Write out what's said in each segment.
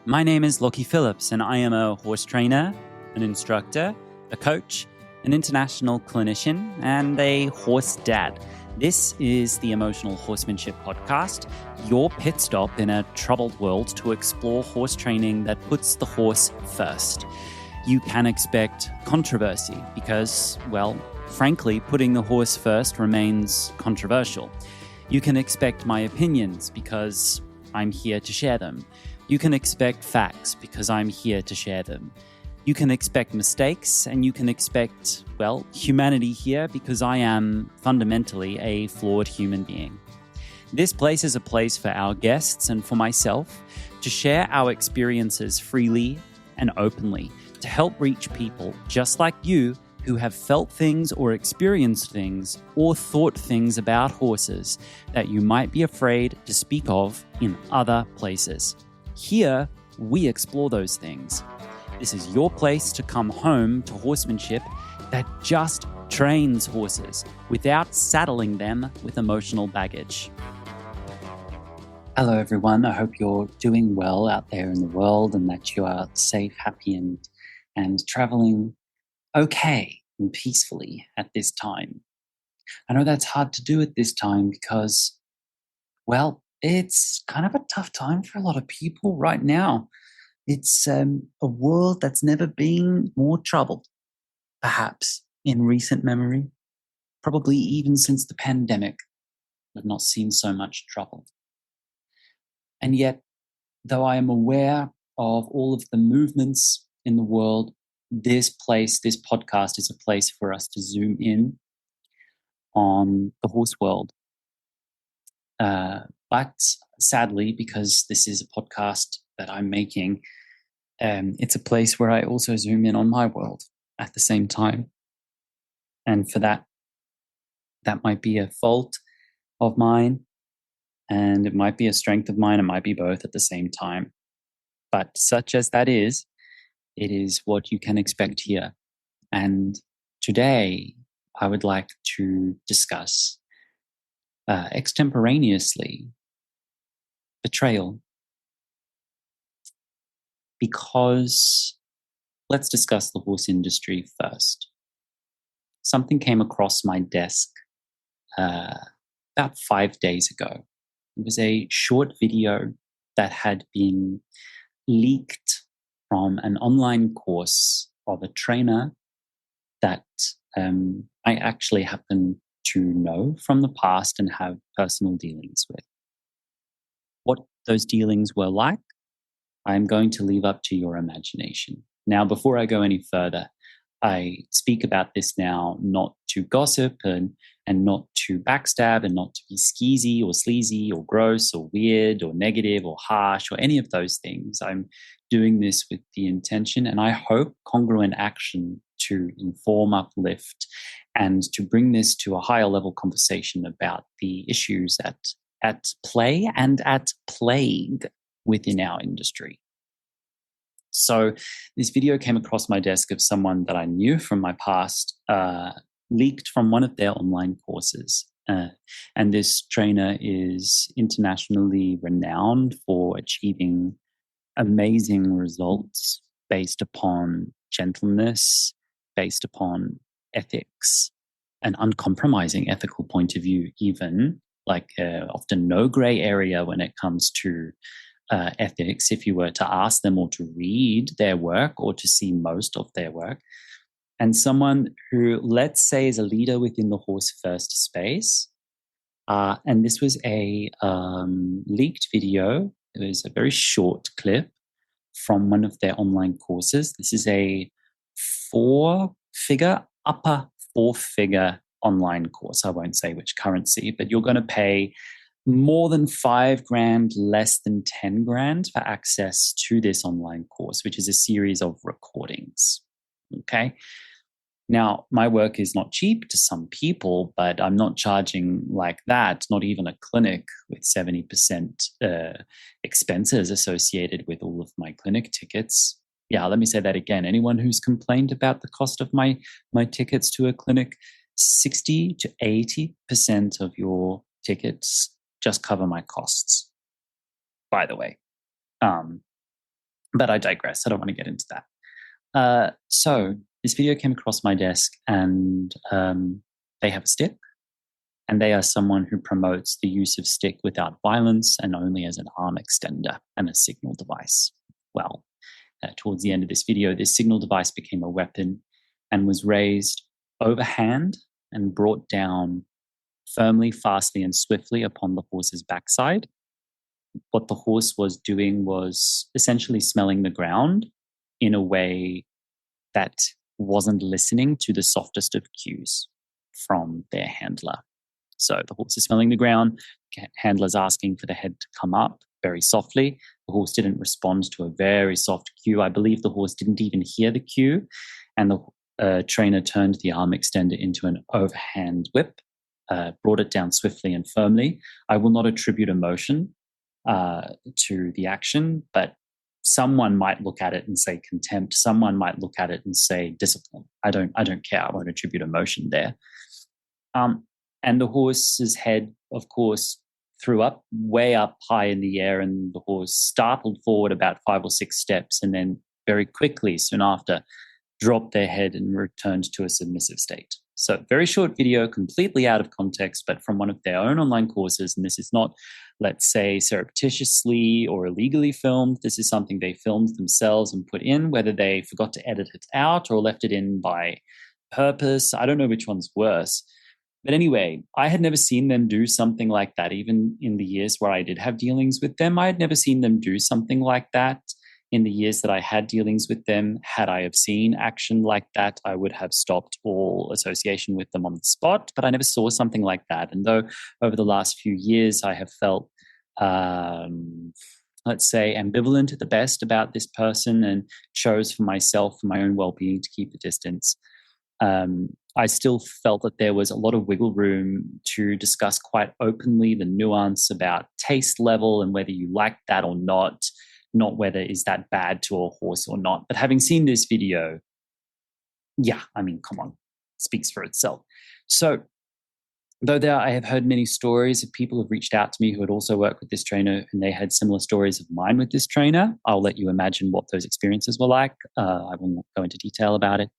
My name is Lockie Phillips, and I am a horse trainer, an instructor, a coach, an international clinician, and a horse dad. This is the Emotional Horsemanship Podcast, your pit stop in a troubled world to explore horse training that puts the horse first. You can expect controversy because, well, frankly, putting the horse first remains controversial. You can expect my opinions because I'm here to share them. You can expect facts because I'm here to share them. You can expect mistakes, and you can expect, well, humanity here because I am fundamentally a flawed human being. This place is a place for our guests and for myself to share our experiences freely and openly to help reach people just like you who have felt things or experienced things or thought things about horses that you might be afraid to speak of in other places. Here, we explore those things. This is your place to come home to horsemanship that just trains horses without saddling them with emotional baggage. Hello, everyone. I hope you're doing well out there in the world and that you are safe, happy, and traveling okay and peacefully at this time. I know that's hard to do at this time because, well, it's kind of a tough time for a lot of people right now. It's a world that's never been more troubled, perhaps in recent memory, probably even since the pandemic. I've not seen so much trouble. And yet, though I am aware of all of the movements in the world, this podcast is a place for us to zoom in on the horse world. But sadly, because this is a podcast that I'm making, it's a place where I also zoom in on my world at the same time. And for that might be a fault of mine, and it might be a strength of mine. It might be both at the same time. But such as that is, it is what you can expect here. And today, I would like to discuss extemporaneously betrayal. Because let's discuss the horse industry first. Something came across my desk about 5 days ago. It was a short video that had been leaked from an online course of a trainer that I actually happen to know from the past and have personal dealings with. What those dealings were like, I'm going to leave up to your imagination. Now, before I go any further, I speak about this now not to gossip and not to backstab and not to be skeezy or sleazy or gross or weird or negative or harsh or any of those things. I'm doing this with the intention and I hope congruent action to inform, uplift, and to bring this to a higher level conversation about the issues at play and at plague within our industry. So this video came across my desk of someone that I knew from my past, leaked from one of their online courses. And this trainer is internationally renowned for achieving amazing results based upon gentleness, based upon ethics, an uncompromising ethical point of view, even like often no gray area when it comes to ethics, if you were to ask them or to read their work or to see most of their work. And someone who, let's say, is a leader within the horse first space. And this was a leaked video. It was a very short clip from one of their online courses. This is a upper four-figure online course. I won't say which currency, but you're going to pay more than $5,000, less than $10,000 for access to this online course, which is a series of recordings. Okay. Now, my work is not cheap to some people, but I'm not charging like that, not even a clinic with 70% expenses associated with all of my clinic tickets. Yeah, let me say that again. Anyone who's complained about the cost of my tickets to a clinic, 60 to 80% of your tickets just cover my costs, by the way. But I digress. I don't want to get into that. So this video came across my desk, and they have a stick, and they are someone who promotes the use of stick without violence and only as an arm extender and a signal device. Well, towards the end of this video, this signal device became a weapon and was raised overhand and brought down firmly, fastly, and swiftly upon the horse's backside. What the horse was doing was essentially smelling the ground in a way that wasn't listening to the softest of cues from their handler. So the horse is smelling the ground, handler's asking for the head to come up very softly. The horse didn't respond to a very soft cue. I believe the horse didn't even hear the cue, and the trainer turned the arm extender into an overhand whip, brought it down swiftly and firmly. I will not attribute emotion to the action, but someone might look at it and say contempt. Someone might look at it and say discipline. I don't care. I won't attribute emotion there. And the horse's head, of course, threw up way up high in the air, and the horse startled forward about 5 or 6 steps, and then very quickly, soon after, dropped their head and returned to a submissive state. So very short video, completely out of context, but from one of their own online courses. And this is not, let's say, surreptitiously or illegally filmed. This is something they filmed themselves and put in, whether they forgot to edit it out or left it in by purpose. I don't know which one's worse. But anyway, I had never seen them do something like that. Even in the years where I did have dealings with them, I had never seen them do something like that. In the years that I had dealings with them, had I have seen action like that, I would have stopped all association with them on the spot. But I never saw something like that. And though over the last few years I have felt, let's say, ambivalent at the best about this person and chose for myself, for my own well-being, to keep a distance, I still felt that there was a lot of wiggle room to discuss quite openly the nuance about taste level and whether you like that or not whether is that bad to a horse or not. But having seen this video, yeah, I mean, come on, speaks for itself. So though I have heard many stories of people who have reached out to me who had also worked with this trainer, and they had similar stories of mine with this trainer, I'll let you imagine what those experiences were like. I will not go into detail about it.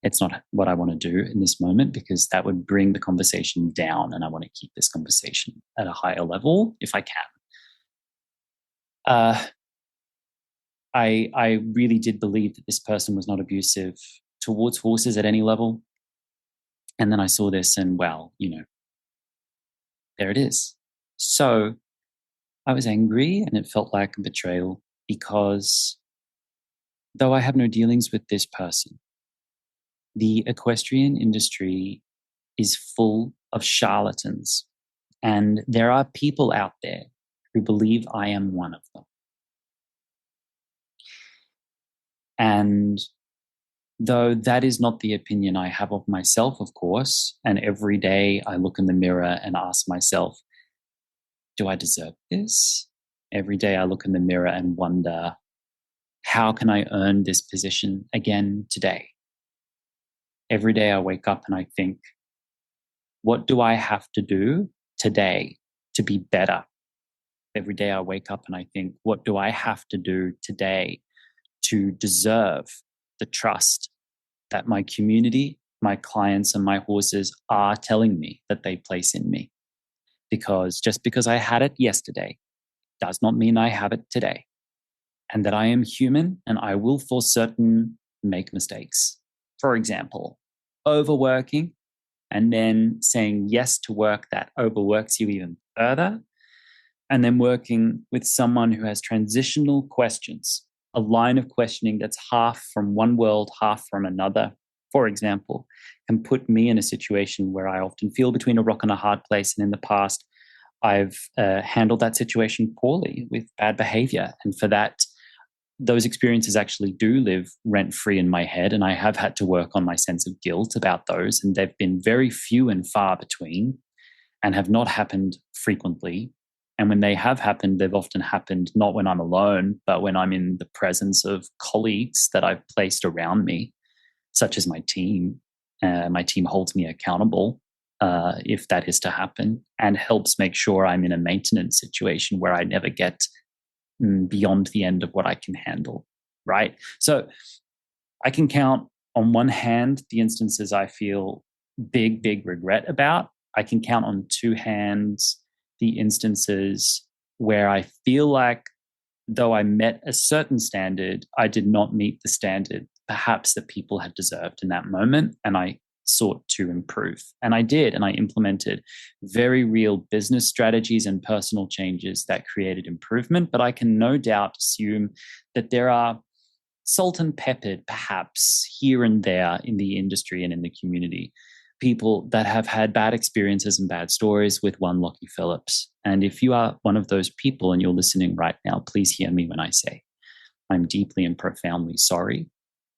It's not what I want to do in this moment, because that would bring the conversation down, and I want to keep this conversation at a higher level if I can. I really did believe that this person was not abusive towards horses at any level. And then I saw this and, well, there it is. So I was angry, and it felt like a betrayal, because though I have no dealings with this person, the equestrian industry is full of charlatans, and there are people out there who believe I am one of them. And though that is not the opinion I have of myself, of course, and every day I look in the mirror and ask myself, do I deserve this? Every day I look in the mirror and wonder, how can I earn this position again today? Every day I wake up and I think, what do I have to do today to be better? Every day I wake up and I think, what do I have to do today to deserve the trust that my community, my clients, and my horses are telling me that they place in me? Because just because I had it yesterday does not mean I have it today. And that I am human, and I will for certain make mistakes. For example, overworking and then saying yes to work that overworks you even further, and then working with someone who has transitional questions, a line of questioning that's half from one world, half from another, for example, can put me in a situation where I often feel between a rock and a hard place. And in the past, I've handled that situation poorly with bad behavior. And for that, those experiences actually do live rent-free in my head, and I have had to work on my sense of guilt about those, and they've been very few and far between and have not happened frequently. And when they have happened, they've often happened not when I'm alone, but when I'm in the presence of colleagues that I've placed around me, such as my team. My team holds me accountable if that is to happen, and helps make sure I'm in a maintenance situation where I never get beyond the end of what I can handle. right? So I can count on one hand the instances I feel big regret about. I can count on two hands the instances where I feel like, though I met a certain standard, I did not meet the standard perhaps that people had deserved in that moment. And I sought to improve. And I did. And I implemented very real business strategies and personal changes that created improvement. But I can no doubt assume that there are salt and peppered, perhaps here and there in the industry and in the community, people that have had bad experiences and bad stories with one Lockie Phillips. And if you are one of those people and you're listening right now, please hear me when I say, I'm deeply and profoundly sorry.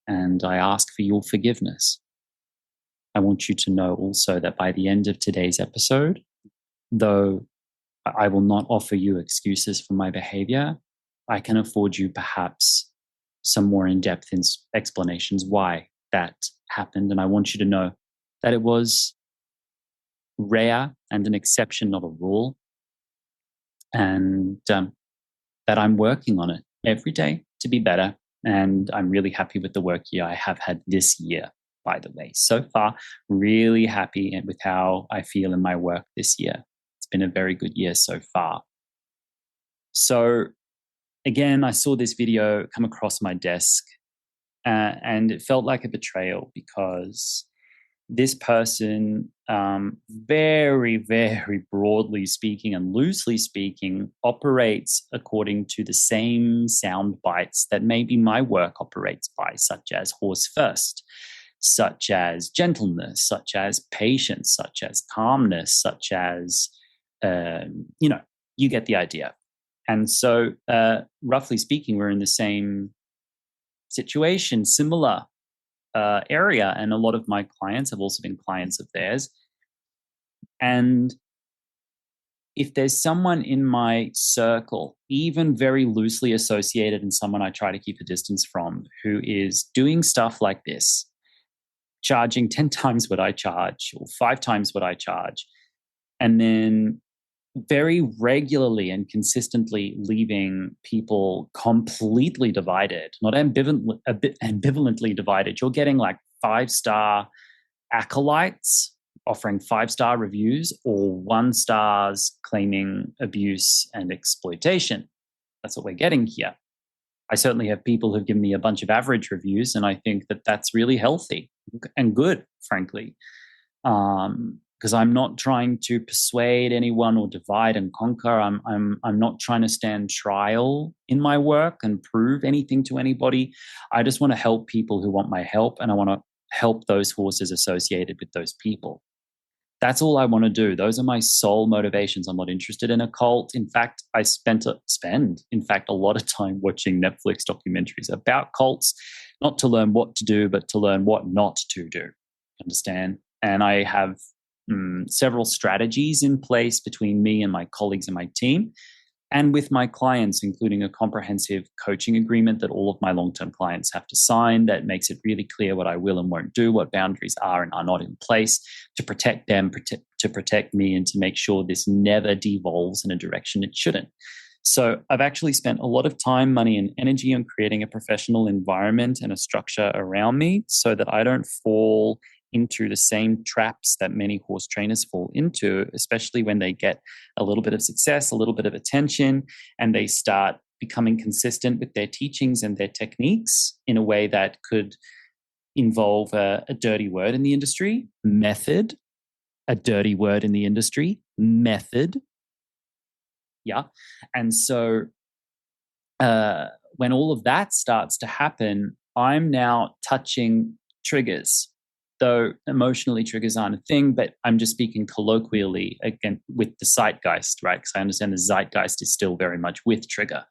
And I ask for your forgiveness. I want you to know also that by the end of today's episode, though I will not offer you excuses for my behavior, I can afford you perhaps some more in-depth explanations why that happened. And I want you to know that it was rare and an exception, not a rule. And that I'm working on it every day to be better. And I'm really happy with the work year I have had this year, by the way. So far, really happy with how I feel in my work this year. It's been a very good year so far. So again, I saw this video come across my desk and it felt like a betrayal because this person, very broadly speaking and loosely speaking, operates according to the same sound bites that maybe my work operates by, such as horse first, such as gentleness, such as patience, such as calmness, such as, you get the idea. And so, roughly speaking, we're in the same situation, similar area. And a lot of my clients have also been clients of theirs. And if there's someone in my circle, even very loosely associated and someone I try to keep a distance from, who is doing stuff like this, charging 10 times what I charge or 5 times what I charge, and then very regularly and consistently leaving people completely divided, not ambivalently divided. You're getting like 5-star acolytes offering 5-star reviews or 1 stars claiming abuse and exploitation. That's what we're getting here. I certainly have people who've given me a bunch of average reviews, and I think that that's really healthy and good, frankly. Because I'm not trying to persuade anyone or divide and conquer. I'm not trying to stand trial in my work and prove anything to anybody. I just want to help people who want my help, and I want to help those horses associated with those people. That's all I want to do. Those are my sole motivations. I'm not interested in a cult. In fact, I spend a lot of time watching Netflix documentaries about cults, not to learn what to do, but to learn what not to do. Understand? And I have several strategies in place between me and my colleagues and my team, and with my clients, including a comprehensive coaching agreement that all of my long-term clients have to sign that makes it really clear what I will and won't do, what boundaries are and are not in place to protect them, to protect me, and to make sure this never devolves in a direction it shouldn't. So I've actually spent a lot of time, money, and energy on creating a professional environment and a structure around me so that I don't fall into the same traps that many horse trainers fall into, especially when they get a little bit of success, a little bit of attention, and they start becoming consistent with their teachings and their techniques in a way that could involve a dirty word in the industry, method, a dirty word in the industry, method. Yeah. And so when all of that starts to happen, I'm now touching triggers. Though emotionally triggers aren't a thing, but I'm just speaking colloquially again with the zeitgeist, right? Because I understand the zeitgeist is still very much with trigger.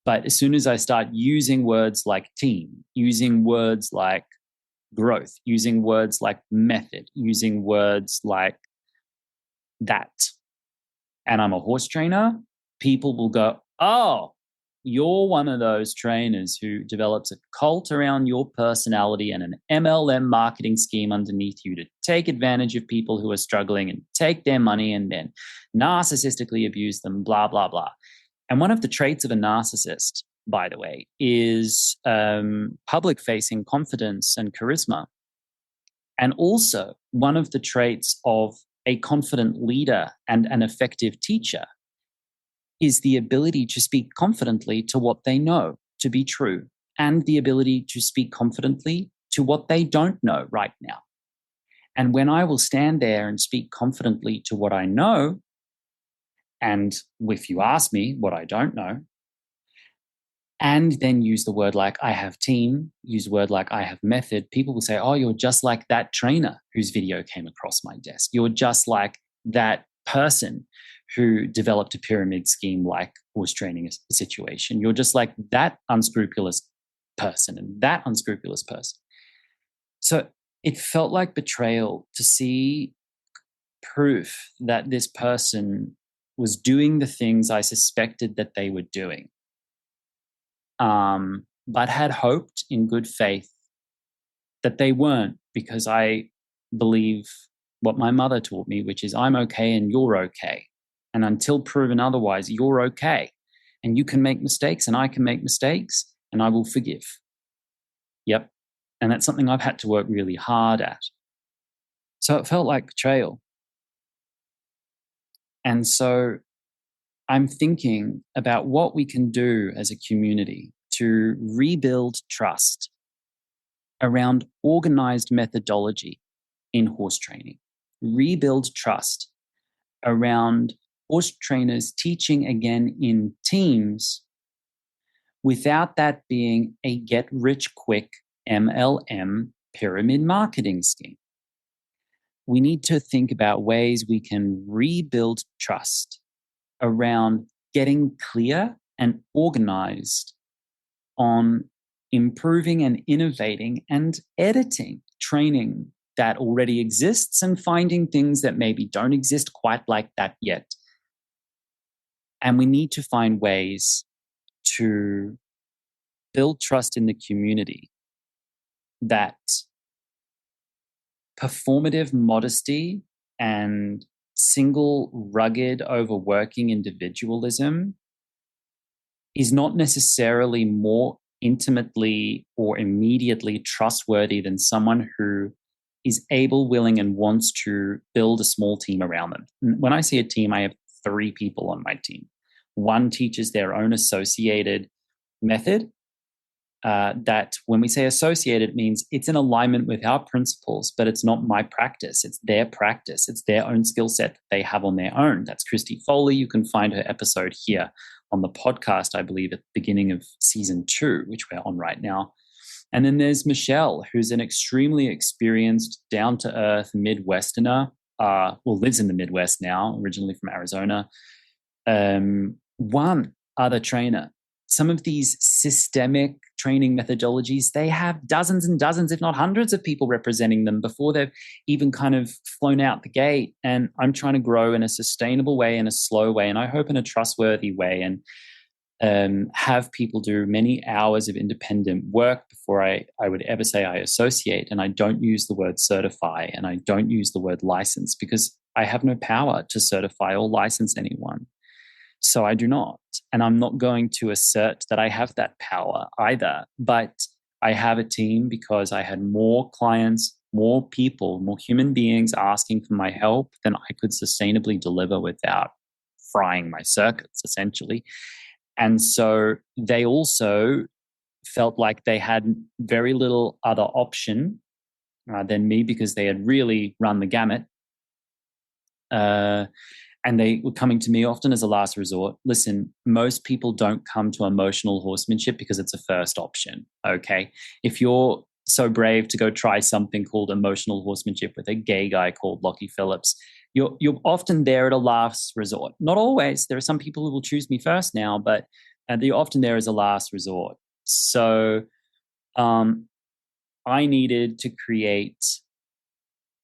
But as soon as I start using words like team, using words like growth, using words like method, using words like that, and I'm a horse trainer, people will go, oh, you're one of those trainers who develops a cult around your personality and an MLM marketing scheme underneath you to take advantage of people who are struggling and take their money and then narcissistically abuse them, blah, blah, blah. And one of the traits of a narcissist by the way, is public-facing confidence and charisma. And also, one of the traits of a confident leader and an effective teacher is the ability to speak confidently to what they know to be true, and the ability to speak confidently to what they don't know right now. And when I will stand there and speak confidently to what I know, and if you ask me what I don't know, and then use the word like I have team, use a word like I have method, people will say, oh, you're just like that trainer whose video came across my desk. You're just like that person who developed a pyramid scheme like horse training a situation. You're just like that unscrupulous person and that unscrupulous person. So it felt like betrayal to see proof that this person was doing the things I suspected that they were doing. But had hoped in good faith that they weren't, because I believe what my mother taught me, which is I'm okay and you're okay. And until proven otherwise, you're okay. And you can make mistakes and I can make mistakes and I will forgive. Yep. And that's something I've had to work really hard at. So it felt like betrayal. And so I'm thinking about what we can do as a community to rebuild trust around organized methodology in horse training, rebuild trust around horse trainers teaching again in teams without that being a get rich quick MLM pyramid marketing scheme. We need to think about ways we can rebuild trust around getting clear and organized on improving and innovating and editing training that already exists and finding things that maybe don't exist quite like that yet. And we need to find ways to build trust in the community that performative modesty and single rugged overworking individualism is not necessarily more intimately or immediately trustworthy than someone who is able, willing, and wants to build a small team around them. When I see a team, I have 3 people on my team. One teaches their own associated method. That when we say associated, it means it's in alignment with our principles, but it's not my practice. It's their practice. It's their own skill set that they have on their own. That's Christy Foley. You can find her episode here on the podcast, I believe, at the beginning of season 2, which we're on right now. And then there's Michelle, who's an extremely experienced, down-to-earth Midwesterner, lives in the Midwest now, originally from Arizona. One other trainer. Some of these systemic training methodologies, they have dozens and dozens, if not hundreds of people representing them before they've even kind of flown out the gate. And I'm trying to grow in a sustainable way, in a slow way, and I hope in a trustworthy way, and have people do many hours of independent work before I would ever say I associate. And I don't use the word certify and I don't use the word license because I have no power to certify or license anyone. So I do not. And I'm not going to assert that I have that power either. But I have a team because I had more clients, more people, more human beings asking for my help than I could sustainably deliver without frying my circuits, essentially. And so they also felt like they had very little other option than me because they had really run the gamut. And they were coming to me often as a last resort. Listen, most people don't come to emotional horsemanship because it's a first option, okay? If you're so brave to go try something called emotional horsemanship with a gay guy called Lockie Phillips, you're often there at a last resort. Not always. There are some people who will choose me first now, but you're often there as a last resort. So I needed to create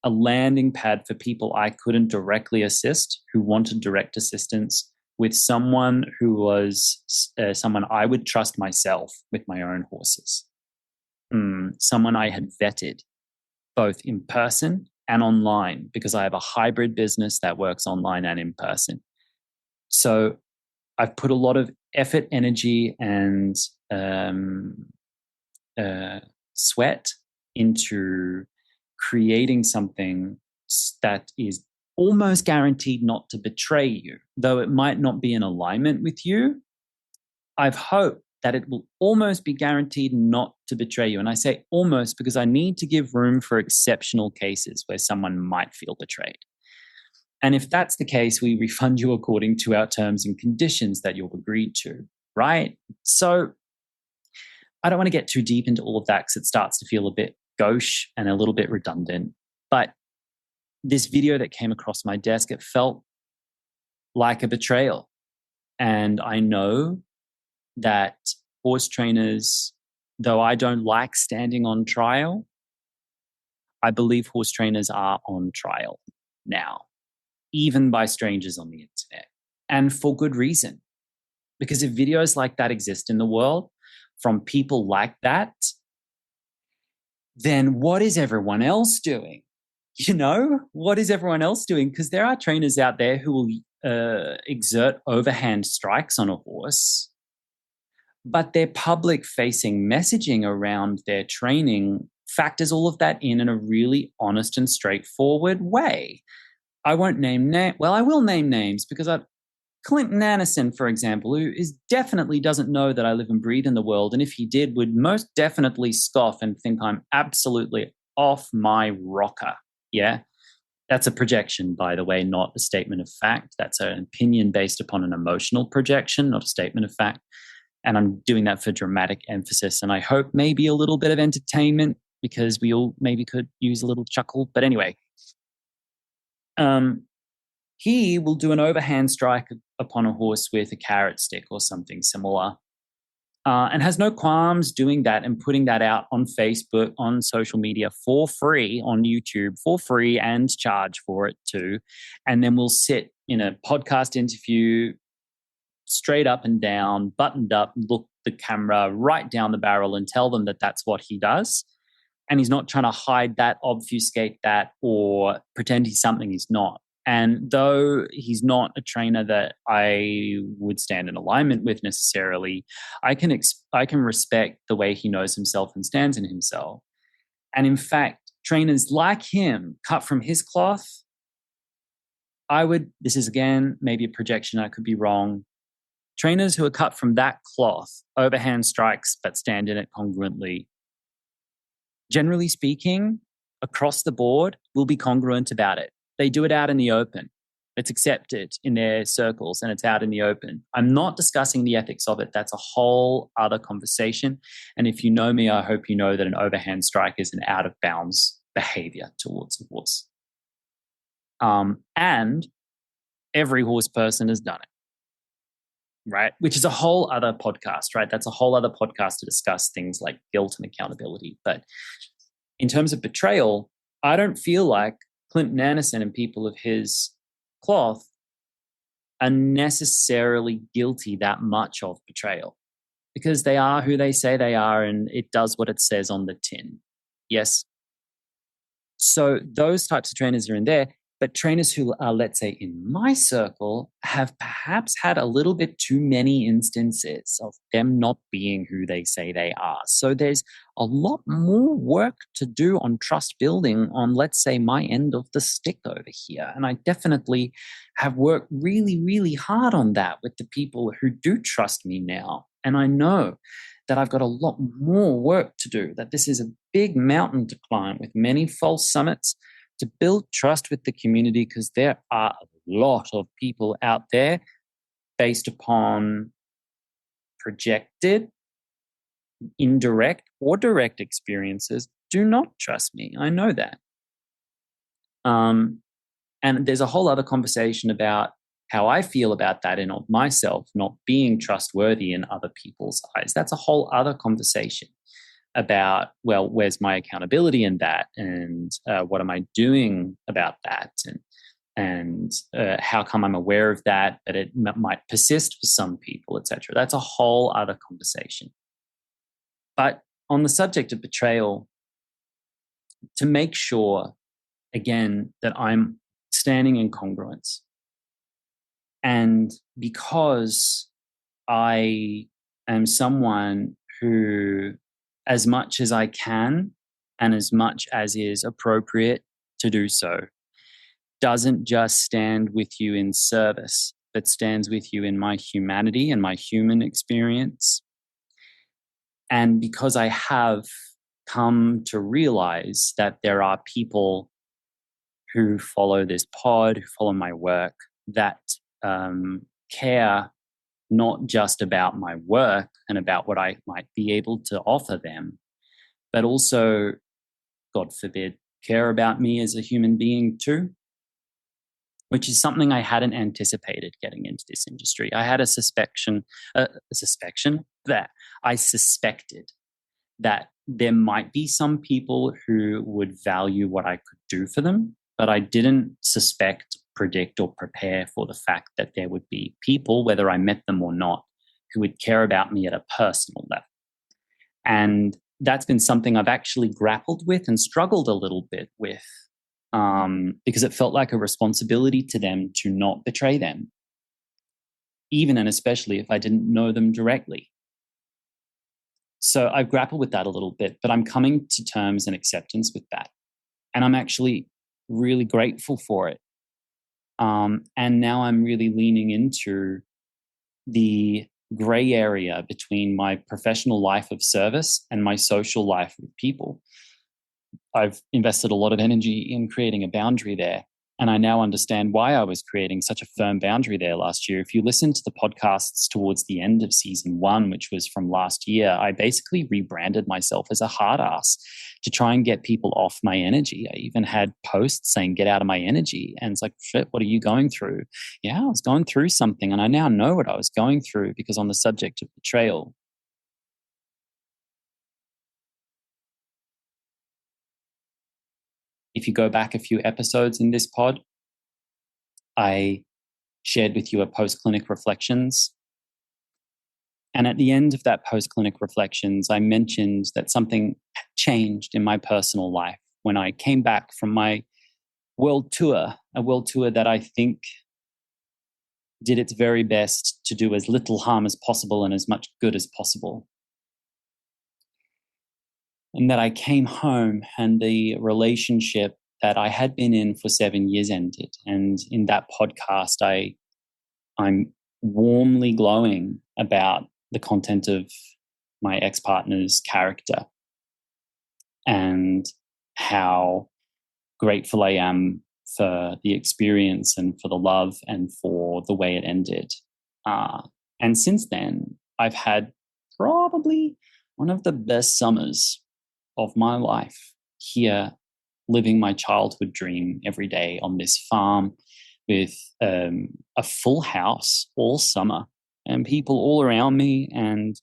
a landing pad for people I couldn't directly assist, who wanted direct assistance, with someone who was someone I would trust myself with my own horses. Someone I had vetted both in person and online, because I have a hybrid business that works online and in person. So I've put a lot of effort, energy, and sweat into creating something that is almost guaranteed not to betray you, though it might not be in alignment with you. I've hoped that it will almost be guaranteed not to betray you. And I say almost because I need to give room for exceptional cases where someone might feel betrayed. And if that's the case, we refund you according to our terms and conditions that you've agreed to, right? So I don't want to get too deep into all of that because it starts to feel a bit gauche and a little bit redundant. But this video that came across my desk, it felt like a betrayal. And I know that horse trainers, though I don't like standing on trial, I believe horse trainers are on trial now, even by strangers on the internet, and for good reason. Because if videos like that exist in the world from people like that, then what is everyone else doing? You know, what is everyone else doing? Because there are trainers out there who will exert overhand strikes on a horse, but their public facing messaging around their training factors all of that in a really honest and straightforward way. I won't name well, I will name names because Clinton Anderson, for example, who definitely doesn't know that I live and breathe in the world, and if he did, would most definitely scoff and think I'm absolutely off my rocker. Yeah, that's a projection, by the way, not a statement of fact. That's an opinion based upon an emotional projection, not a statement of fact. And I'm doing that for dramatic emphasis. And I hope maybe a little bit of entertainment because we all maybe could use a little chuckle. But anyway, he will do an overhand strike upon a horse with a carrot stick or something similar, and has no qualms doing that and putting that out on Facebook, on social media for free, on YouTube for free and charge for it too. And then we'll sit in a podcast interview straight up and down, buttoned up, look the camera right down the barrel and tell them that that's what he does. And he's not trying to hide that, obfuscate that, or pretend he's something he's not. And though he's not a trainer that I would stand in alignment with necessarily, I can respect the way he knows himself and stands in himself. And in fact, trainers like him, cut from his cloth, this is again, maybe a projection, I could be wrong. Trainers who are cut from that cloth, overhand strikes, but stand in it congruently, generally speaking, across the board, will be congruent about it. They do it out in the open. It's accepted in their circles and it's out in the open. I'm not discussing the ethics of it. That's a whole other conversation. And if you know me, I hope you know that an overhand strike is an out of bounds behavior towards a horse. And every horse person has done it, right? Which is a whole other podcast, right? That's a whole other podcast to discuss things like guilt and accountability. But in terms of betrayal, I don't feel like Clinton Anderson and people of his cloth are necessarily guilty that much of betrayal because they are who they say they are and it does what it says on the tin. Yes. So those types of trainers are in there. But trainers who are, let's say, in my circle have perhaps had a little bit too many instances of them not being who they say they are. So there's a lot more work to do on trust building on, let's say, my end of the stick over here. And I definitely have worked really, really hard on that with the people who do trust me now. And I know that I've got a lot more work to do, that this is a big mountain to climb with many false summits, to build trust with the community, because there are a lot of people out there based upon projected, indirect, or direct experiences do not trust me. I know that. And there's a whole other conversation about how I feel about that and of myself not being trustworthy in other people's eyes. That's a whole other conversation about, well, where's my accountability in that, and what am I doing about that, and how come I'm aware of that, but it might persist for some people, etc. That's a whole other conversation. But on the subject of betrayal, to make sure, again, that I'm standing in congruence, and because I am someone who, as much as I can and as much as is appropriate to do so, doesn't just stand with you in service, but stands with you in my humanity and my human experience. And because I have come to realize that there are people who follow this pod, who follow my work, that care not just about my work and about what I might be able to offer them, but also, God forbid, care about me as a human being too, which is something I hadn't anticipated getting into this industry. I had a suspicion that I suspected that there might be some people who would value what I could do for them, but I didn't suspect, predict, or prepare for the fact that there would be people, whether I met them or not, who would care about me at a personal level. And that's been something I've actually grappled with and struggled a little bit with, because it felt like a responsibility to them to not betray them, even and especially if I didn't know them directly. So I've grappled with that a little bit, but I'm coming to terms and acceptance with that. And I'm actually really grateful for it. And now I'm really leaning into the gray area between my professional life of service and my social life with people. I've invested a lot of energy in creating a boundary there. And I now understand why I was creating such a firm boundary there last year. If you listen to the podcasts towards the end of season 1, which was from last year, I basically rebranded myself as a hard ass to try and get people off my energy. I even had posts saying, get out of my energy. And it's like, shit, what are you going through? Yeah, I was going through something. And I now know what I was going through because on the subject of betrayal, if you go back a few episodes in this pod, I shared with you a post-clinic reflections. And at the end of that post-clinic reflections, I mentioned that something changed in my personal life when I came back from my world tour, a world tour that I think did its very best to do as little harm as possible and as much good as possible. And that I came home and the relationship that I had been in for 7 years ended. And in that podcast, I'm warmly glowing about the content of my ex-partner's character and how grateful I am for the experience and for the love and for the way it ended. And since then, I've had probably one of the best summers of my life here, living my childhood dream every day on this farm with a full house all summer and people all around me, and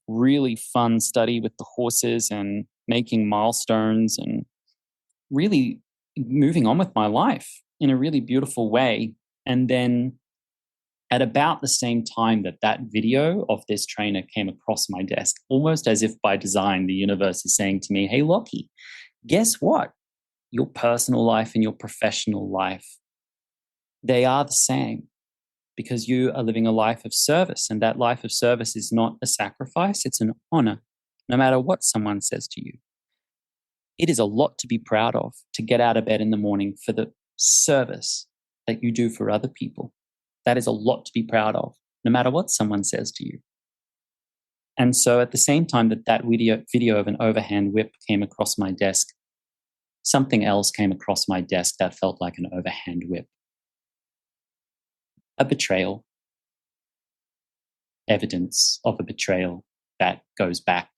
really fun study with the horses and making milestones and really moving on with my life in a really beautiful way. And then at about the same time that that video of this trainer came across my desk, almost as if by design, the universe is saying to me, hey, Lockie, guess what? Your personal life and your professional life, they are the same because you are living a life of service. And that life of service is not a sacrifice, it's an honor, no matter what someone says to you. It is a lot to be proud of to get out of bed in the morning for the service that you do for other people. That is a lot to be proud of, no matter what someone says to you. And so at the same time that video of an overhand whip came across my desk, something else came across my desk that felt like an overhand whip. A betrayal. Evidence of a betrayal that goes back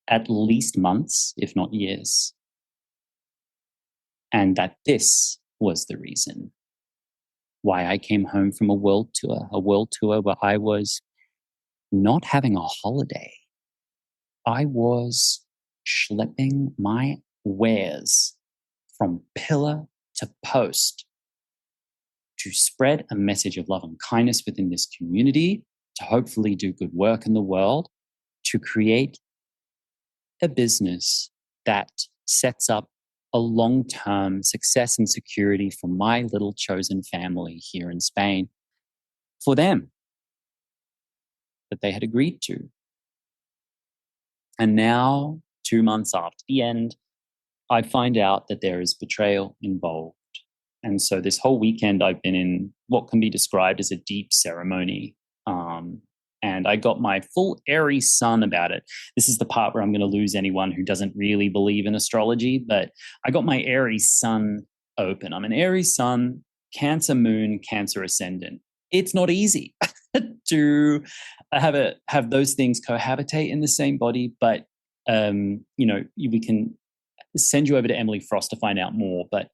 at least months, if not years. And that this was the reason why I came home from a world tour where I was not having a holiday. I was schlepping my wares from pillar to post to spread a message of love and kindness within this community, to hopefully do good work in the world, to create a business that sets up a long-term success and security for my little chosen family here in Spain, for them, that they had agreed to. And now, 2 months after the end, I find out that there is betrayal involved. And so this whole weekend, I've been in what can be described as a deep ceremony. And I got my full Aries sun about it. This is the part where I'm going to lose anyone who doesn't really believe in astrology, but I got my Aries sun open. I'm an Aries sun, Cancer moon, Cancer ascendant. It's not easy to have those things cohabitate in the same body, but we can send you over to Emily Frost to find out more. But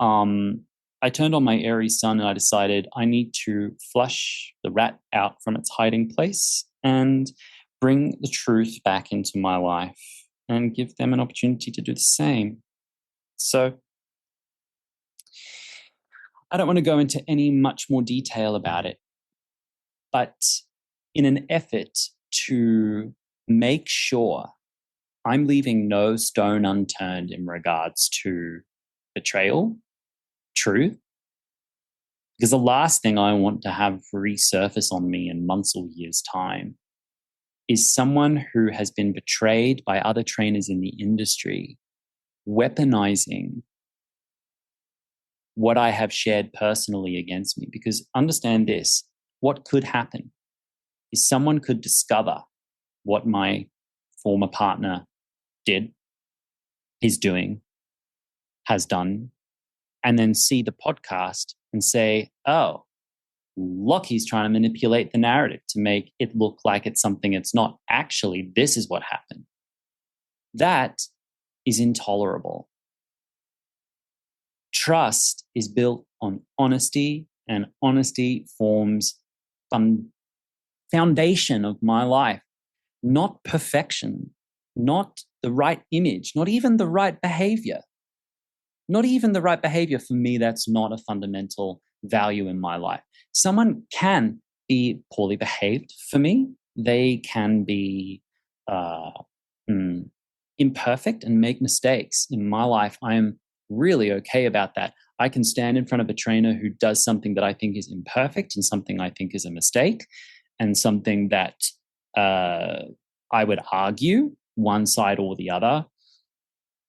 I turned on my Aries sun and I decided I need to flush the rat out from its hiding place and bring the truth back into my life and give them an opportunity to do the same. So I don't want to go into any much more detail about it, but in an effort to make sure I'm leaving no stone unturned in regards to betrayal, truth, because the last thing I want to have resurface on me in months or years' time is someone who has been betrayed by other trainers in the industry, weaponizing what I have shared personally against me. Because understand this, what could happen is someone could discover what my former partner did, is doing, has done, and then see the podcast and say, oh, Lockie's trying to manipulate the narrative to make it look like it's something it's not. Actually, this is what happened. That is intolerable. Trust is built on honesty, and honesty forms foundation of my life, not perfection, not the right image, not even the right behavior. Not even the right behavior. For me, that's not a fundamental value in my life. Someone can be poorly behaved for me. They can be imperfect and make mistakes. In my life, I am really okay about that. I can stand in front of a trainer who does something that I think is imperfect and something I think is a mistake and something that I would argue one side or the other.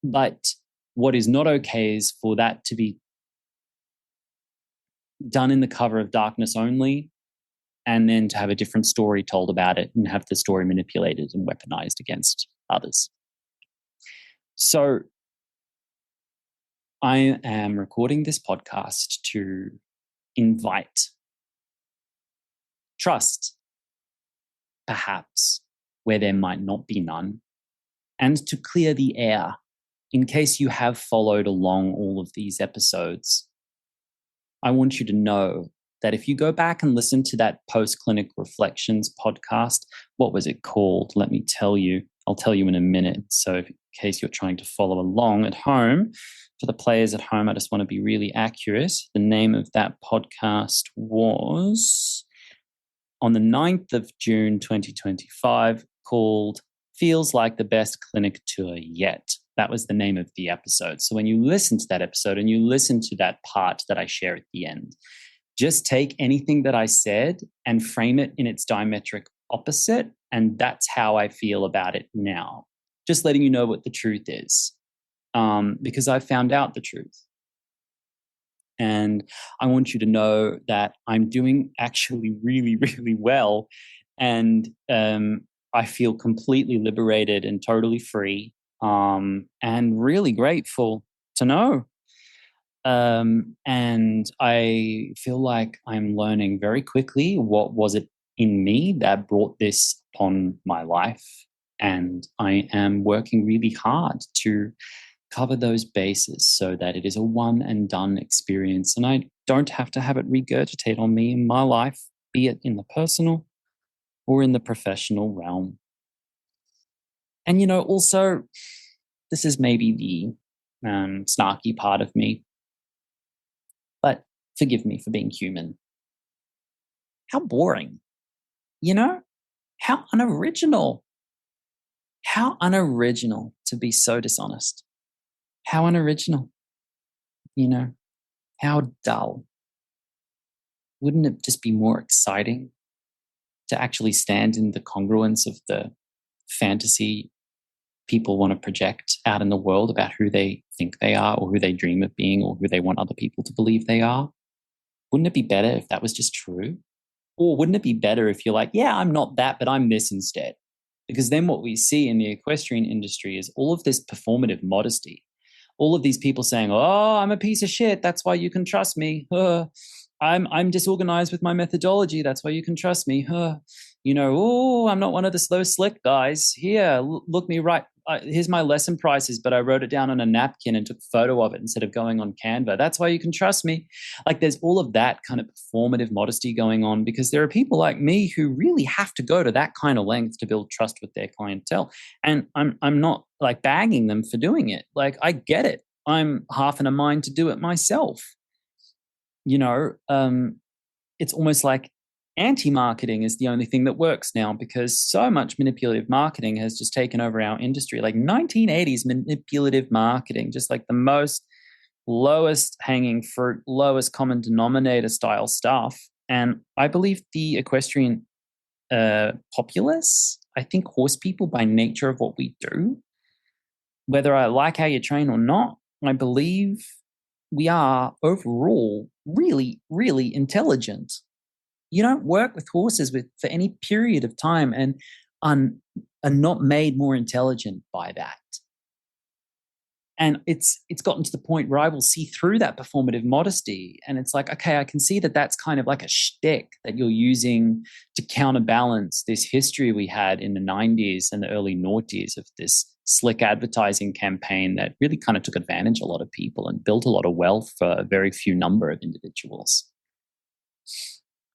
But what is not okay is for that to be done in the cover of darkness only, and then to have a different story told about it and have the story manipulated and weaponized against others. So I am recording this podcast to invite trust, perhaps, where there might not be none, and to clear the air. In case you have followed along all of these episodes, I want you to know that if you go back and listen to that post-clinic reflections podcast, what was it called? Let me tell you. I'll tell you in a minute. So in case you're trying to follow along at home, for the players at home, I just want to be really accurate. The name of that podcast was on the 9th of June, 2025, called Feels Like the Best Clinic Tour Yet. That was the name of the episode. So when you listen to that episode and you listen to that part that I share at the end, just take anything that I said and frame it in its diametric opposite. And that's how I feel about it now. Just letting you know what the truth is, because I found out the truth. And I want you to know that I'm doing actually really, really well. And I feel completely liberated and totally free. And really grateful to know. And I feel like I'm learning very quickly what was it in me that brought this upon my life. And I am working really hard to cover those bases so that it is a one and done experience. And I don't have to have it regurgitate on me in my life, be it in the personal or in the professional realm. And, also, this is maybe the snarky part of me, but forgive me for being human. How boring, how unoriginal. How unoriginal to be so dishonest. How unoriginal, how dull. Wouldn't it just be more exciting to actually stand in the congruence of the fantasy people want to project out in the world about who they think they are or who they dream of being or who they want other people to believe they are? Wouldn't it be better if that was just true? Or wouldn't it be better if you're like, yeah, I'm not that, but I'm this instead? Because then what we see in the equestrian industry is all of this performative modesty, all of these people saying, oh, I'm a piece of shit, that's why you can trust me. I'm disorganized with my methodology, that's why you can trust me. Oh, I'm not one of those slick guys. Here, look me right. Here's my lesson prices, but I wrote it down on a napkin and took a photo of it instead of going on Canva. That's why you can trust me. Like there's all of that kind of performative modesty going on because there are people like me who really have to go to that kind of length to build trust with their clientele. And I'm not like bagging them for doing it. Like I get it. I'm half in a mind to do it myself. It's almost like anti-marketing is the only thing that works now because so much manipulative marketing has just taken over our industry. Like 1980s manipulative marketing, just like the most lowest hanging fruit, lowest common denominator style stuff. And I believe the equestrian populace, I think horse people by nature of what we do, whether I like how you train or not, I believe we are overall really, really intelligent. You don't work with horses for any period of time and are not made more intelligent by that. And it's gotten to the point where I will see through that performative modesty. And it's like, okay, I can see that that's kind of like a shtick that you're using to counterbalance this history we had in the 90s and the early noughties of this slick advertising campaign that really kind of took advantage of a lot of people and built a lot of wealth for a very few number of individuals.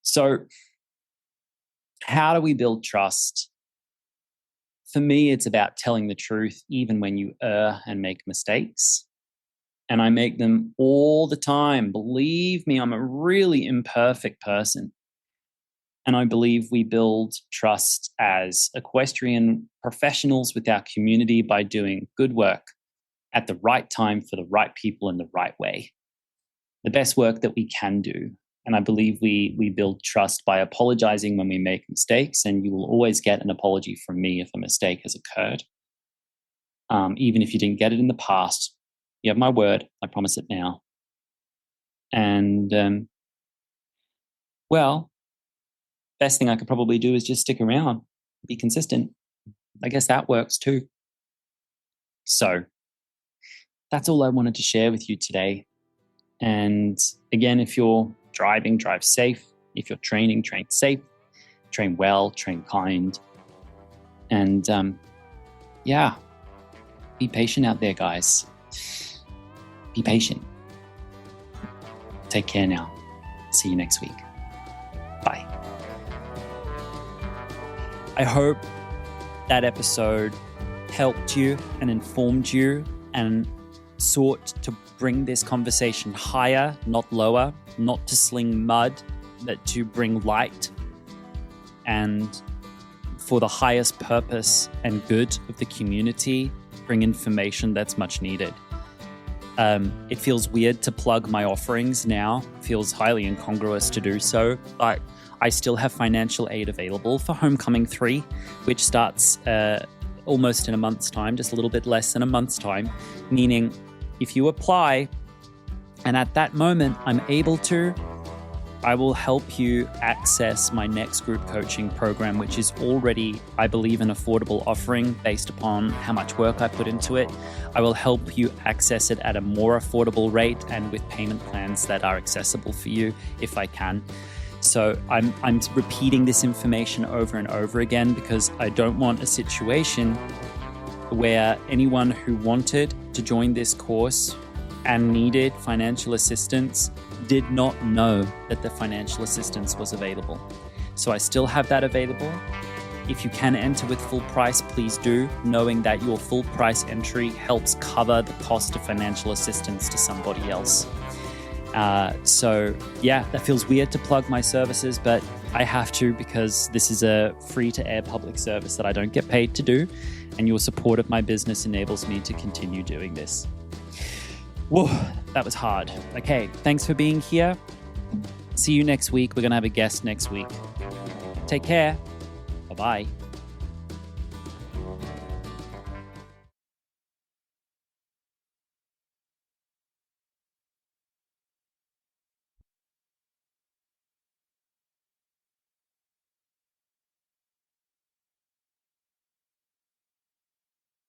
So how do we build trust? For me, it's about telling the truth even when you err and make mistakes. And I make them all the time. Believe me, I'm a really imperfect person. And I believe we build trust as equestrian professionals with our community by doing good work at the right time for the right people in the right way. The best work that we can do. And I believe we build trust by apologizing when we make mistakes, and you will always get an apology from me if a mistake has occurred. Even if you didn't get it in the past, you have my word. I promise it now. And, best thing I could probably do is just stick around, be consistent. I guess that works too. So that's all I wanted to share with you today. And again, if you're driving, drive safe. If you're training, train safe, train well, train kind. And be patient out there, guys. Be patient. Take care now. See you next week. Bye. I hope that episode helped you and informed you and sought to bring this conversation higher, not lower, not to sling mud, but to bring light and for the highest purpose and good of the community, bring information that's much needed. It feels weird to plug my offerings now. It feels highly incongruous to do so, but I still have financial aid available for Homecoming 3, which starts almost in a month's time, just a little bit less than a month's time, meaning if you apply and at that moment I'm able to, I will help you access my next group coaching program, which is already, I believe, an affordable offering based upon how much work I put into it. I will help you access it at a more affordable rate and with payment plans that are accessible for you if I can. So I'm repeating this information over and over again because I don't want a situation where anyone who wanted to join this course and needed financial assistance did not know that the financial assistance was available. So I still have that available. If you can enter with full price, please do, knowing that your full price entry helps cover the cost of financial assistance to somebody else. That feels weird to plug my services, but I have to because this is a free-to-air public service that I don't get paid to do, and your support of my business enables me to continue doing this. Whoa, that was hard. Okay, thanks for being here. See you next week. We're going to have a guest next week. Take care. Bye bye.